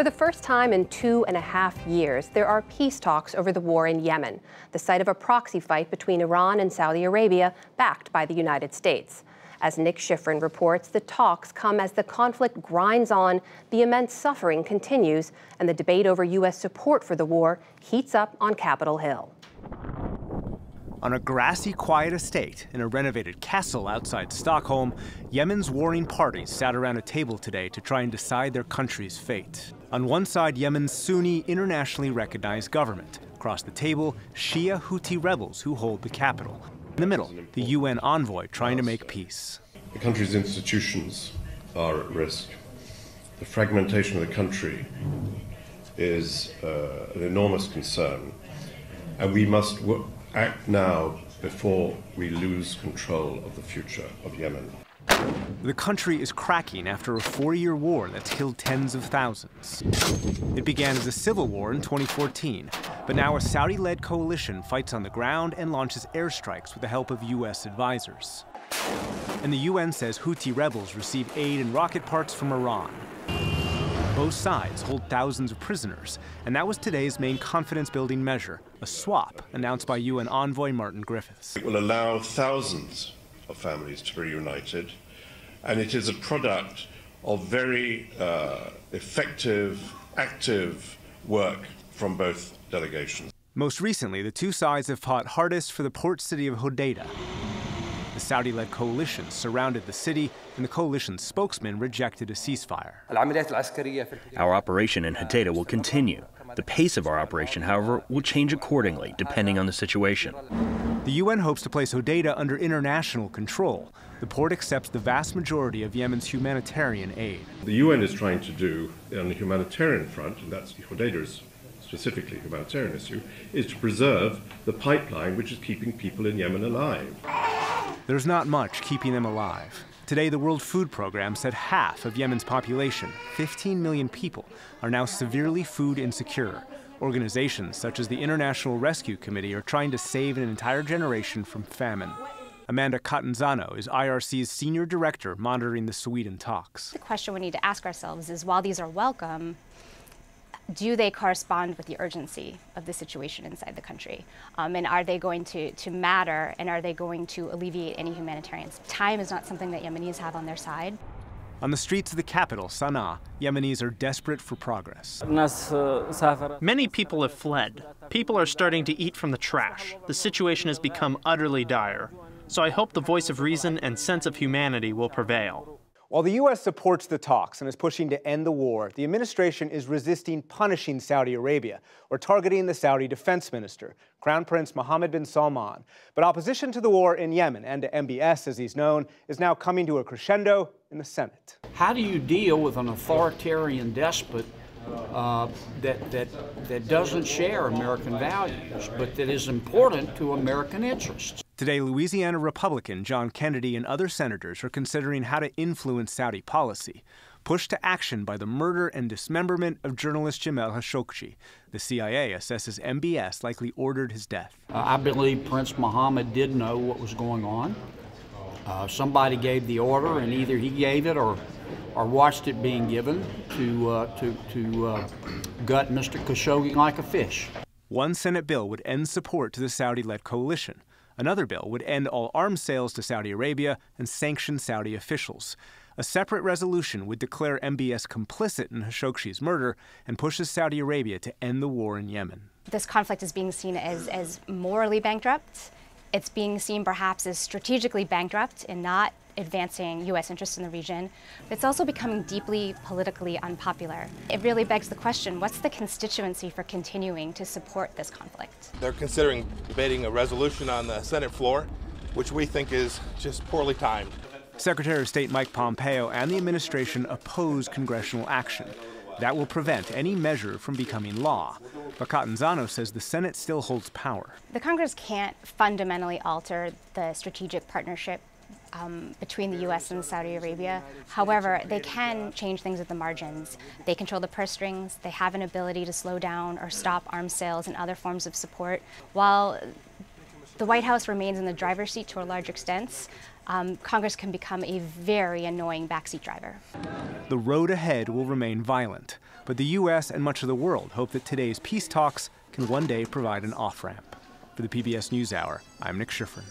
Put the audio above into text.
For the first time in 2.5 years, there are peace talks over the war in Yemen, the site of a proxy fight between Iran and Saudi Arabia, backed by the United States. As Nick Schifrin reports, the talks come as the conflict grinds on, the immense suffering continues, and the debate over U.S. support for the war heats up on Capitol Hill. On a grassy, quiet estate in a renovated castle outside Stockholm, Yemen's warring parties sat around a table today to try and decide their country's fate. On one side, Yemen's Sunni, internationally recognized government. Across the table, Shia Houthi rebels who hold the capital. In the middle, the UN envoy trying to make peace. The country's institutions are at risk. The fragmentation of the country is an enormous concern, and we must act now before we lose control of the future of Yemen. The country is cracking after a 4-year war that's killed tens of thousands. It began as a civil war in 2014, but now a Saudi-led coalition fights on the ground and launches airstrikes with the help of U.S. advisors. And the UN says Houthi rebels receive aid and rocket parts from Iran. Both sides hold thousands of prisoners, and that was today's main confidence-building measure, a swap announced by UN envoy Martin Griffiths. It will allow thousands of families to be reunited, and it is a product of very effective, active work from both delegations. Most recently, the two sides have fought hardest for the port city of Hodeidah. The Saudi-led coalition surrounded the city, and the coalition's spokesman rejected a ceasefire. Our operation in Hodeidah will continue. The pace of our operation, however, will change accordingly, depending on the situation. The UN hopes to place Hodeidah under international control. The port accepts the vast majority of Yemen's humanitarian aid. The UN is trying to do, on the humanitarian front, and that's Hodeidah's specifically humanitarian issue, is to preserve the pipeline which is keeping people in Yemen alive. There's not much keeping them alive. Today, the World Food Program said half of Yemen's population, 15 million people, are now severely food insecure. Organizations such as the International Rescue Committee are trying to save an entire generation from famine. Amanda Catanzano is IRC's senior director monitoring the Sweden talks. The question we need to ask ourselves is, while these are welcome, do they correspond with the urgency of the situation inside the country? And are they going to matter, and are they going to alleviate any humanitarian? Time is not something that Yemenis have on their side. On the streets of the capital, Sana'a, Yemenis are desperate for progress. Many people have fled. People are starting to eat from the trash. The situation has become utterly dire. So I hope the voice of reason and sense of humanity will prevail. While the U.S. supports the talks and is pushing to end the war, the administration is resisting punishing Saudi Arabia or targeting the Saudi defense minister, Crown Prince Mohammed bin Salman. But opposition to the war in Yemen, and to MBS as he's known, is now coming to a crescendo in the Senate. How do you deal with an authoritarian despot that doesn't share American values, but that is important to American interests? Today, Louisiana Republican John Kennedy and other senators are considering how to influence Saudi policy, pushed to action by the murder and dismemberment of journalist Jamal Khashoggi. The CIA assesses MBS likely ordered his death. I believe Prince Mohammed did know what was going on. Somebody gave the order, and either he gave it or watched it being given to gut Mr. Khashoggi like a fish. One Senate bill would end support to the Saudi-led coalition. Another bill would end all arms sales to Saudi Arabia and sanction Saudi officials. A separate resolution would declare MBS complicit in Khashoggi's murder and pushes Saudi Arabia to end the war in Yemen. This conflict is being seen as morally bankrupt. It's being seen perhaps as strategically bankrupt in not advancing U.S. interests in the region, but it's also becoming deeply politically unpopular. It really begs the question, what's the constituency for continuing to support this conflict? They're considering debating a resolution on the Senate floor, which we think is just poorly timed. Secretary of State Mike Pompeo and the administration oppose congressional action. That will prevent any measure from becoming law. But Catanzano says the Senate still holds power. The Congress can't fundamentally alter the strategic partnership between the U.S. and Saudi Arabia. However, they can change things at the margins. They control the purse strings. They have an ability to slow down or stop arms sales and other forms of support. While the White House remains in the driver's seat to a large extent, Congress can become a very annoying backseat driver. The road ahead will remain violent, but the U.S. and much of the world hope that today's peace talks can one day provide an off-ramp. For the PBS NewsHour, I'm Nick Schifrin.